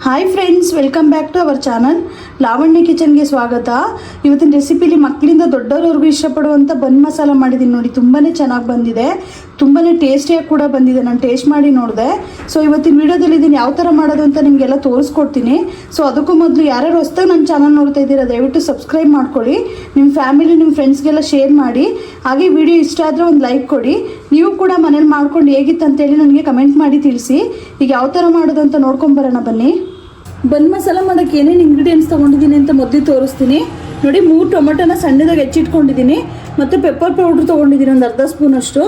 Hi friends, welcome back to our channel Lavanya ಕಿಚನ್ಗೆ ಸ್ವಾಗತ. ಇವತ್ತಿನ ರೆಸಿಪಿಲಿ ಮಕ್ಕಳಿಂದ ದೊಡ್ಡವರವರೆಗೂ ಇಷ್ಟಪಡುವಂಥ ಬನ್ ಮಸಾಲ ಮಾಡಿದ್ದೀನಿ ನೋಡಿ. ತುಂಬಾ ಚೆನ್ನಾಗಿ ಬಂದಿದೆ, ತುಂಬಾ ಟೇಸ್ಟಿಯಾಗಿ ಕೂಡ ಬಂದಿದೆ. ನಾನು ಟೇಸ್ಟ್ ಮಾಡಿ ನೋಡಿದೆ. ಸೊ ಇವತ್ತಿನ ವೀಡಿಯೋದಲ್ಲಿ ಇದನ್ನು ಯಾವ ಥರ ಮಾಡೋದು ಅಂತ ನಿಮಗೆಲ್ಲ ತೋರಿಸ್ಕೊಡ್ತೀನಿ. ಸೊ ಅದಕ್ಕೂ ಮೊದಲು ಯಾರ್ಯಾರು ಹೊಸ್ದಾಗಿ ನನ್ನ ಚಾನಲ್ ನೋಡ್ತಾ ಇದ್ದೀರಾ ದಯವಿಟ್ಟು ಸಬ್ಸ್ಕ್ರೈಬ್ ಮಾಡ್ಕೊಳ್ಳಿ. ನಿಮ್ಮ ಫ್ಯಾಮಿಲಿ ನಿಮ್ಮ ಫ್ರೆಂಡ್ಸ್ಗೆಲ್ಲ ಶೇರ್ ಮಾಡಿ. ಹಾಗೆ ವಿಡಿಯೋ ಇಷ್ಟ ಆದರೆ ಒಂದು ಲೈಕ್ ಕೊಡಿ. ನೀವು ಕೂಡ ಮನೇಲಿ ಮಾಡ್ಕೊಂಡು ಹೇಗಿತ್ತು ಅಂತೇಳಿ ನನಗೆ ಕಮೆಂಟ್ ಮಾಡಿ ತಿಳಿಸಿ. ಈಗ ಯಾವ ಥರ ಮಾಡೋದು ಅಂತ ನೋಡ್ಕೊಂಬರೋಣ ಬನ್ನಿ. ಬನ್ ಮಸಾಲ ಮಾಡೋಕ್ಕೆ ಏನೇನು ಇಂಗ್ರೀಡಿಯೆಂಟ್ಸ್ ತೊಗೊಂಡಿದ್ದೀನಿ ಅಂತ ಮೊದಲು ತೋರಿಸ್ತೀನಿ ನೋಡಿ. 3 ಟೊಮೆಟೊನ ಸಣ್ಣದಾಗಿ ಹೆಚ್ಚಿಟ್ಕೊಂಡಿದ್ದೀನಿ, ಮತ್ತು ಪೆಪ್ಪರ್ ಪೌಡ್ರ್ ತೊಗೊಂಡಿದ್ದೀನಿ ಒಂದು ಅರ್ಧ ಸ್ಪೂನಷ್ಟು,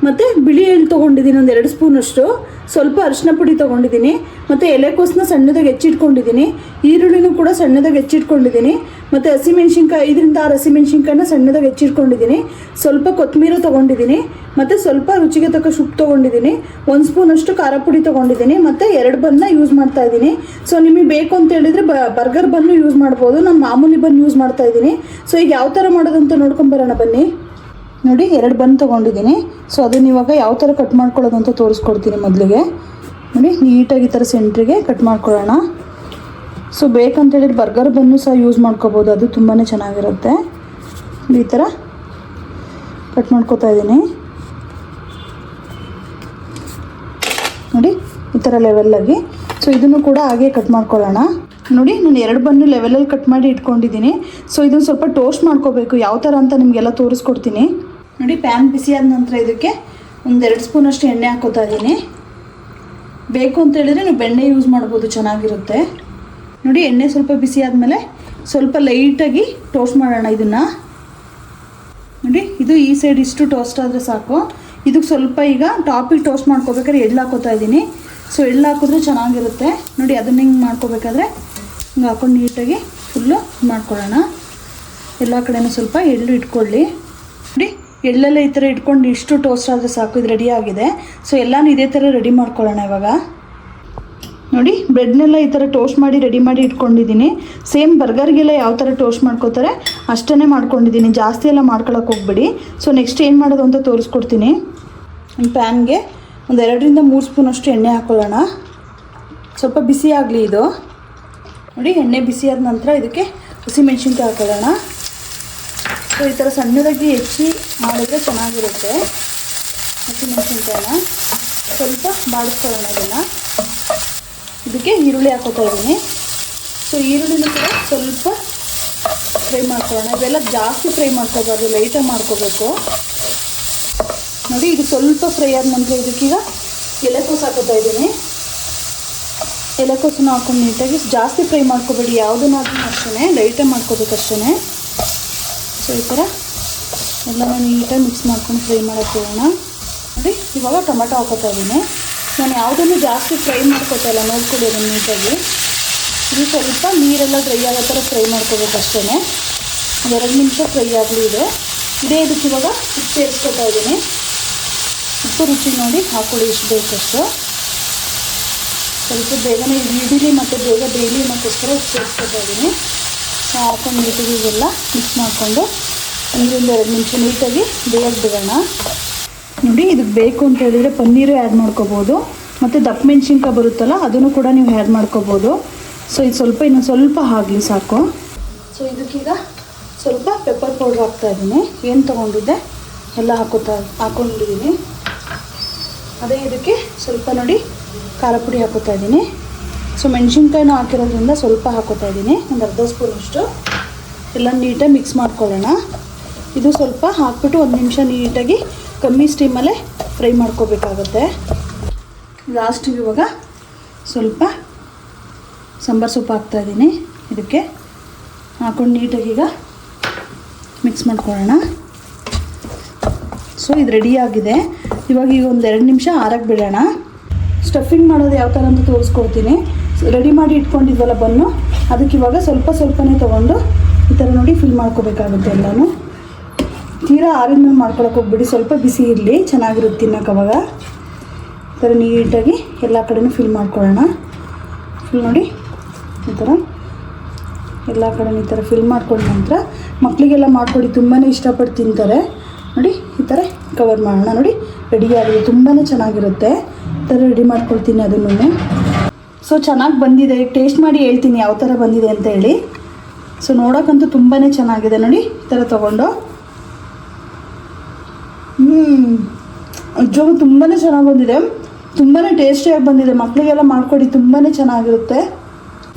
ಮತ್ತು ಬಿಳಿ ಎಳ್ಳು ತೊಗೊಂಡಿದ್ದೀನಿ ಒಂದು 2 ಸ್ಪೂನಷ್ಟು, ಸ್ವಲ್ಪ ಅರಿಶಿನ ಪುಡಿ ತೊಗೊಂಡಿದ್ದೀನಿ, ಮತ್ತು ಎಲೆಕೋಸನ್ನ ಸಣ್ಣದಾಗಿ ಹೆಚ್ಚಿಟ್ಕೊಂಡಿದ್ದೀನಿ, ಈರುಳ್ಳಿನೂ ಕೂಡ ಸಣ್ಣದಾಗಿ ಹೆಚ್ಚಿಟ್ಕೊಂಡಿದ್ದೀನಿ, ಮತ್ತು ಹಸಿಮೆಣ್ಸಿನ್ಕಾಯಿ 5ರಿಂದ 6 ಹಸಿಮೆಣ್ಸಿನ್ಕಾಯಿನ ಸಣ್ಣದಾಗಿ ಹೆಚ್ಚಿಟ್ಕೊಂಡಿದ್ದೀನಿ, ಸ್ವಲ್ಪ ಕೊತ್ತಂಬರಿ ತೊಗೊಂಡಿದ್ದೀನಿ, ಮತ್ತು ಸ್ವಲ್ಪ ರುಚಿಗೆ ತಕ್ಕ ಉಪ್ಪು ತೊಗೊಂಡಿದ್ದೀನಿ, 1 ಸ್ಪೂನಷ್ಟು ಖಾರ ಪುಡಿ ತೊಗೊಂಡಿದ್ದೀನಿ, ಮತ್ತು 2 ಬನ್ನ ಯೂಸ್ ಮಾಡ್ತಾಯಿದ್ದೀನಿ. ಸೊ ನಿಮಗೆ ಬೇಕು ಅಂತ ಹೇಳಿದರೆ ಬರ್ಗರ್ ಬನ್ನು ಯೂಸ್ ಮಾಡ್ಬೋದು. ನಾನು ಮಾಮೂಲಿ ಬನ್ ಯೂಸ್ ಮಾಡ್ತಾಯಿದ್ದೀನಿ. ಸೊ ಈಗ ಯಾವ ಥರ ಮಾಡೋದು ಅಂತ ನೋಡ್ಕೊಂಬರೋಣ ಬನ್ನಿ. ನೋಡಿ 2 ಬನ್ ತೊಗೊಂಡಿದ್ದೀನಿ. ಸೊ ಅದನ್ನು ಇವಾಗ ಯಾವ ಥರ ಕಟ್ ಮಾಡ್ಕೊಳ್ಳೋದು ಅಂತ ತೋರಿಸ್ಕೊಡ್ತೀನಿ. ಮೊದಲಿಗೆ ನೋಡಿ ನೀಟಾಗಿ ಈ ಥರ ಸೆಂಟ್ರಿಗೆ ಕಟ್ ಮಾಡ್ಕೊಳ್ಳೋಣ. ಸೊ ಬೇಕಂತೇಳಿದ್ರೆ ಬರ್ಗರ್ ಬನ್ನು ಸಹ ಯೂಸ್ ಮಾಡ್ಕೋಬೋದು, ಅದು ತುಂಬಾ ಚೆನ್ನಾಗಿರುತ್ತೆ. ಈ ಥರ ಕಟ್ ಮಾಡ್ಕೊತಾ ಇದ್ದೀನಿ ನೋಡಿ, ಈ ಥರ ಲೆವೆಲ್ಲಾಗಿ. ಸೊ ಇದನ್ನು ಕೂಡ ಹಾಗೆ ಕಟ್ ಮಾಡ್ಕೊಳ್ಳೋಣ. ನೋಡಿ ನಾನು 2 ಬನ್ನು ಲೆವೆಲಲ್ಲಿ ಕಟ್ ಮಾಡಿ ಇಟ್ಕೊಂಡಿದ್ದೀನಿ. ಸೊ ಇದನ್ನು ಸ್ವಲ್ಪ ಟೋಸ್ಟ್ ಮಾಡ್ಕೋಬೇಕು. ಯಾವ ಥರ ಅಂತ ನಿಮಗೆಲ್ಲ ತೋರಿಸ್ಕೊಡ್ತೀನಿ ನೋಡಿ. ಪ್ಯಾನ್ ಬಿಸಿ ಆದ ನಂತರ ಇದಕ್ಕೆ ಒಂದು 2 ಸ್ಪೂನಷ್ಟು ಎಣ್ಣೆ ಹಾಕೋತಾ ಇದ್ದೀನಿ. ಬೇಕು ಅಂತೇಳಿದರೆ ನೀವು ಬೆಣ್ಣೆ ಯೂಸ್ ಮಾಡ್ಬೋದು, ಚೆನ್ನಾಗಿರುತ್ತೆ ನೋಡಿ. ಎಣ್ಣೆ ಸ್ವಲ್ಪ ಬಿಸಿ ಆದಮೇಲೆ ಸ್ವಲ್ಪ ಲೈಟಾಗಿ ಟೋಸ್ಟ್ ಮಾಡೋಣ ಇದನ್ನು ನೋಡಿ. ಇದು ಈ ಸೈಡ್ ಇಷ್ಟು ಟೋಸ್ಟ್ ಆದರೆ ಸಾಕು. ಇದಕ್ಕೆ ಸ್ವಲ್ಪ ಈಗ ಟಾಪಿಗೆ ಟೋಸ್ಟ್ ಮಾಡ್ಕೋಬೇಕಾದ್ರೆ ಎಳ್ಳು ಹಾಕೋತಾ ಇದ್ದೀನಿ. ಸೊ ಎಳ್ಳು ಹಾಕಿದ್ರೆ ಚೆನ್ನಾಗಿರುತ್ತೆ ನೋಡಿ. ಅದನ್ನ ಹಿಂಗೆ ಮಾಡ್ಕೋಬೇಕಾದ್ರೆ ಹಿಂಗೆ ಹಾಕೊಂಡು ನೀಟಾಗಿ ಫುಲ್ಲು ಮಾಡ್ಕೊಳ್ಳೋಣ. ಎಲ್ಲ ಕಡೆಯೂ ಸ್ವಲ್ಪ ಎಳ್ಳು ಇಟ್ಕೊಳ್ಳಿ ನೋಡಿ. ಎಳ್ಳೆಲ್ಲ ಈ ಥರ ಇಟ್ಕೊಂಡು ಇಷ್ಟು ಟೋಸ್ಟ್ ಆದರೆ ಸಾಕು. ಇದು ರೆಡಿ ಆಗಿದೆ. ಸೊ ಎಲ್ಲನೂ ಇದೇ ಥರ ರೆಡಿ ಮಾಡ್ಕೊಳ್ಳೋಣ ಇವಾಗ ನೋಡಿ. ಬ್ರೆಡ್ನೆಲ್ಲ ಈ ಥರ ಟೋಸ್ಟ್ ಮಾಡಿ ರೆಡಿ ಮಾಡಿ ಇಟ್ಕೊಂಡಿದ್ದೀನಿ. ಸೇಮ್ ಬರ್ಗರ್ಗೆಲ್ಲ ಯಾವ ಥರ ಟೋಸ್ಟ್ ಮಾಡ್ಕೋತಾರೆ ಅಷ್ಟೇ ಮಾಡ್ಕೊಂಡಿದ್ದೀನಿ, ಜಾಸ್ತಿ ಎಲ್ಲ ಮಾಡ್ಕೊಳಕ್ಕೆ ಹೋಗ್ಬೇಡಿ. ಸೊ ನೆಕ್ಸ್ಟ್ ಏನು ಮಾಡೋದು ಅಂತ ತೋರಿಸ್ಕೊಡ್ತೀನಿ. ಒಂದು ಪ್ಯಾನ್ಗೆ ಒಂದು 2ರಿಂದ 3 ಸ್ಪೂನಷ್ಟು ಎಣ್ಣೆ ಹಾಕ್ಕೊಳ್ಳೋಣ. ಸ್ವಲ್ಪ ಬಿಸಿ ಆಗಲಿ ಇದು ನೋಡಿ. ಎಣ್ಣೆ ಬಿಸಿ ಆದ ನಂತರ ಇದಕ್ಕೆ ಹಸಿಮೆಣ್ಸಿನ್ಕಾಯಿ ಹಾಕೊಳ್ಳೋಣ. ಸೊ ಈ ಥರ ಸಣ್ಣದಾಗಿ ಹೆಚ್ಚಿ ಮಾಡಿದ್ರೆ ಚೆನ್ನಾಗಿರುತ್ತೆ. ಹಸಿಮೆಣ್ಸಿನ್ಕಾಯಿನ ಸ್ವಲ್ಪ ಬಾಡಿಸ್ಕೊಳ್ಳೋಣ. ಇದನ್ನು ಇದಕ್ಕೆ ಈರುಳ್ಳಿ ಹಾಕೋತಾ ಇದ್ದೀನಿ. ಸೊ ಈರುಳ್ಳಿನೂ ಕೂಡ ಸ್ವಲ್ಪ ಫ್ರೈ ಮಾಡ್ಕೊಳ್ಳೋಣ. ಇವೆಲ್ಲ ಜಾಸ್ತಿ ಫ್ರೈ ಮಾಡ್ಕೋಬಾರ್ದು, ಲೈಟಾಗಿ ಮಾಡ್ಕೋಬೇಕು ನೋಡಿ. ಇದು ಸ್ವಲ್ಪ ಫ್ರೈ ಆದ ನಂತರ ಇದಕ್ಕೀಗ ಎಲೆಕೋಸು ಹಾಕೋತಾ ಇದ್ದೀನಿ. ಎಲೆಕೋಸನ್ನು ಹಾಕೊಂಡು ನೀಟಾಗಿ ಜಾಸ್ತಿ ಫ್ರೈ ಮಾಡ್ಕೋಬೇಡಿ, ಯಾವುದನ್ನಾದ್ರೂ ಅಷ್ಟೇ ಲೈಟಾಗಿ ಮಾಡ್ಕೋಬೇಕಷ್ಟೇ. ಸೊ ಈ ಥರ ಎಲ್ಲನೂ ನೀಟಾಗಿ ಮಿಕ್ಸ್ ಮಾಡ್ಕೊಂಡು ಫ್ರೈ ಮಾಡೋಕ್ಕೆ ಹೋಗೋಣ ನೋಡಿ. ಇವಾಗ ಟೊಮೆಟೊ ಹಾಕೋತಾ ಇದ್ದೀನಿ. ನಾನು ಯಾವುದನ್ನು ಜಾಸ್ತಿ ಫ್ರೈ ಮಾಡ್ಕೋತಾ ಇಲ್ಲ, ನೋಡ್ಕೊಳ್ಳಿ ಅದನ್ನು ನೀಟಾಗಿ. ಇದು ಸ್ವಲ್ಪ ನೀರೆಲ್ಲ ಡ್ರೈ ಆಗೋ ಥರ ಫ್ರೈ ಮಾಡ್ಕೋಬೇಕಷ್ಟೇ. 2 ನಿಮಿಷ ಫ್ರೈ ಆಗಲಿ ಇದು. ಇದಕ್ಕೆ ಇವಾಗ ಉಪ್ಪು ಸೇರಿಸ್ಕೊತಾ ಇದ್ದೀನಿ. ಉಪ್ಪು ರುಚಿ ನೋಡಿ ಹಾಕ್ಕೊಳ್ಳಿ, ಎಷ್ಟು ಬೇಕಷ್ಟು. ಸ್ವಲ್ಪ ಬೇಗನೆ ಹಿಡೀಲಿ ಮತ್ತು ಬೇಗ ಬೇಯಲಿ ಅನ್ನೋಕ್ಕೋಸ್ಕರ ಉಪ್ಪು ಸೇರಿಸ್ಕೊತಾ ಇದ್ದೀನಿ. ಹಾಕೊಂಡು ನೀಟಾಗಿ ಇವೆಲ್ಲ ಮಿಕ್ಸ್ ಮಾಡಿಕೊಂಡು 1-2 ನಿಮಿಷ ನೀಟಾಗಿ ಬೇಯಕ್ಕೆ ಬಿಡೋಣ ನೋಡಿ. ಇದಕ್ಕೆ ಬೇಕು ಅಂತ ಹೇಳಿದರೆ ಪನ್ನೀರು ಆ್ಯಡ್ ಮಾಡ್ಕೋಬೋದು, ಮತ್ತು ದಪ್ಪ ಮೆಣಸಿನ್ಕಾಯಿ ಬರುತ್ತಲ್ಲ ಅದನ್ನು ಕೂಡ ನೀವು ಆ್ಯಡ್ ಮಾಡ್ಕೋಬೋದು. ಸೊ ಇದು ಸ್ವಲ್ಪ ಇನ್ನೊಂದು ಸ್ವಲ್ಪ ಆಗಲಿ ಸಾಕು. ಸೊ ಇದಕ್ಕೀಗ ಸ್ವಲ್ಪ ಪೆಪ್ಪರ್ ಪೌಡ್ರ್ ಹಾಕ್ತಾಯಿದ್ದೀನಿ. ಏನು ತೊಗೊಂಡಿದ್ದೆ ಎಲ್ಲ ಹಾಕ್ಕೊಂಡಿದ್ದೀನಿ. ಅದೇ ಇದಕ್ಕೆ ಸ್ವಲ್ಪ ನೋಡಿ ಖಾರ ಪುಡಿ ಹಾಕೋತಾ ಇದ್ದೀನಿ. ಸೊ ಮೆಣಸಿನ್ಕಾಯಿನೂ ಹಾಕಿರೋದ್ರಿಂದ ಸ್ವಲ್ಪ ಹಾಕೋತಾ ಇದ್ದೀನಿ, ಒಂದು ಅರ್ಧ ಸ್ಪೂನಷ್ಟು. ಎಲ್ಲ ನೀಟಾಗಿ ಮಿಕ್ಸ್ ಮಾಡ್ಕೊಳ್ಳೋಣ. ಇದು ಸ್ವಲ್ಪ ಹಾಕ್ಬಿಟ್ಟು 1 ನಿಮಿಷ ನೀಟಾಗಿ ಕಮ್ಮಿ ಸ್ಟೀಮಲ್ಲೇ ಫ್ರೈ ಮಾಡ್ಕೋಬೇಕಾಗತ್ತೆ. ಲಾಸ್ಟಿಗೆ ಇವಾಗ ಸ್ವಲ್ಪ ಸಾಂಬಾರು ಸೊಪ್ಪು ಹಾಕ್ತಾಯಿದ್ದೀನಿ. ಇದಕ್ಕೆ ಹಾಕೊಂಡು ನೀಟಾಗಿ ಈಗ ಮಿಕ್ಸ್ ಮಾಡ್ಕೊಳ್ಳೋಣ. ಸೊ ಇದು ರೆಡಿಯಾಗಿದೆ. ಇವಾಗ ಈಗ ಒಂದು 2 ನಿಮಿಷ ಆರಕ್ಕೆ ಬಿಡೋಣ. ಸ್ಟಫಿಂಗ್ ಮಾಡೋದು ಯಾವ ಥರ ಅಂತ ತೋರಿಸ್ಕೊಡ್ತೀನಿ. ರೆಡಿ ಮಾಡಿ ಇಟ್ಕೊಂಡಿದ್ವಲ್ಲ ಬನ್ನು, ಅದಕ್ಕೆ ಇವಾಗ ಸ್ವಲ್ಪನೇ ತೊಗೊಂಡು ಈ ಥರ ನೋಡಿ ಫಿಲ್ ಮಾಡ್ಕೋಬೇಕಾಗುತ್ತೆ. ಎಲ್ಲನೂ ತೀರಾ ಆರಿದ ಮೇಲೆ ಮಾಡ್ಕೊಳಕ್ಕೆ ಹೋಗ್ಬಿಡಿ, ಸ್ವಲ್ಪ ಬಿಸಿ ಇರಲಿ, ಚೆನ್ನಾಗಿರುತ್ತೆ ತಿನ್ನೋಕೆ. ಅವಾಗ ಈ ಥರ ನೀಟಾಗಿ ಎಲ್ಲ ಕಡೆನೂ ಫಿಲ್ ಮಾಡ್ಕೊಳ್ಳೋಣ. ಫಿಲ್ ನೋಡಿ ಈ ಥರ ಎಲ್ಲ ಕಡೆನೂ ಈ ಥರ ಫಿಲ್ ಮಾಡ್ಕೊಂಡ ನಂತರ ಮಕ್ಕಳಿಗೆಲ್ಲ ಮಾಡಿಕೊಡಿ, ತುಂಬಾ ಇಷ್ಟಪಟ್ಟು ತಿಂತಾರೆ ನೋಡಿ. ಈ ಥರ ಕವರ್ ಮಾಡೋಣ ನೋಡಿ. ರೆಡಿಯಾಗಿದೆ, ತುಂಬಾ ಚೆನ್ನಾಗಿರುತ್ತೆ. ಈ ಥರ ರೆಡಿ ಮಾಡ್ಕೊಳ್ತೀನಿ ಅದನ್ನು. ಸೊ ಚೆನ್ನಾಗಿ ಬಂದಿದೆ. ಟೇಸ್ಟ್ ಮಾಡಿ ಹೇಳ್ತೀನಿ ಯಾವ ಥರ ಬಂದಿದೆ ಅಂತ ಹೇಳಿ. ಸೊ ನೋಡೋಕ್ಕಂತೂ ತುಂಬಾ ಚೆನ್ನಾಗಿದೆ ನೋಡಿ, ಈ ಥರ ತೊಗೊಂಡು. ನಿಜವಾಗೂ ತುಂಬಾ ಚೆನ್ನಾಗಿ ಬಂದಿದೆ, ತುಂಬಾ ಟೇಸ್ಟಿಯಾಗಿ ಬಂದಿದೆ. ಮಕ್ಕಳಿಗೆಲ್ಲ ಮಾಡಿಕೊಡಿ, ತುಂಬಾ ಚೆನ್ನಾಗಿರುತ್ತೆ.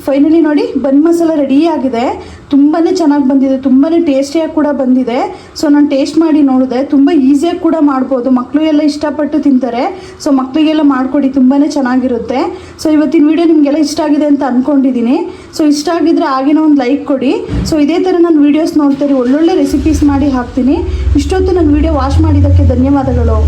ಫೈನಲಿ ನೋಡಿ ಬನ್ ಮಸಾಲ ರೆಡಿ ಆಗಿದೆ. ತುಂಬಾ ಚೆನ್ನಾಗಿ ಬಂದಿದೆ, ತುಂಬಾ ಟೇಸ್ಟಿಯಾಗಿ ಕೂಡ ಬಂದಿದೆ. ಸೊ ನಾನು ಟೇಸ್ಟ್ ಮಾಡಿ ನೋಡಿದೆ, ತುಂಬ ಈಸಿಯಾಗಿ ಕೂಡ ಮಾಡ್ಬೋದು. ಮಕ್ಕಳು ಎಲ್ಲ ಇಷ್ಟಪಟ್ಟು ತಿಂತಾರೆ. ಸೊ ಮಕ್ಕಳಿಗೆಲ್ಲ ಮಾಡಿಕೊಡಿ, ತುಂಬಾ ಚೆನ್ನಾಗಿರುತ್ತೆ. ಸೊ ಇವತ್ತಿನ ವಿಡಿಯೋ ನಿಮಗೆಲ್ಲ ಇಷ್ಟ ಆಗಿದೆ ಅಂತ ಅಂದ್ಕೊಂಡಿದ್ದೀನಿ. ಸೊ ಇಷ್ಟ ಆಗಿದ್ರೆ ಆಗಿನ ಒಂದು ಲೈಕ್ ಕೊಡಿ. ಸೊ ಇದೇ ಥರ ನಾನು ವೀಡಿಯೋಸ್ ನೋಡ್ತೀನಿ, ಒಳ್ಳೊಳ್ಳೆ ರೆಸಿಪೀಸ್ ಮಾಡಿ ಹಾಕ್ತೀನಿ. ಇಷ್ಟೊತ್ತು ನನ್ನ ವೀಡಿಯೋ ವಾಚ್ ಮಾಡಿದ್ದಕ್ಕೆ ಧನ್ಯವಾದಗಳು.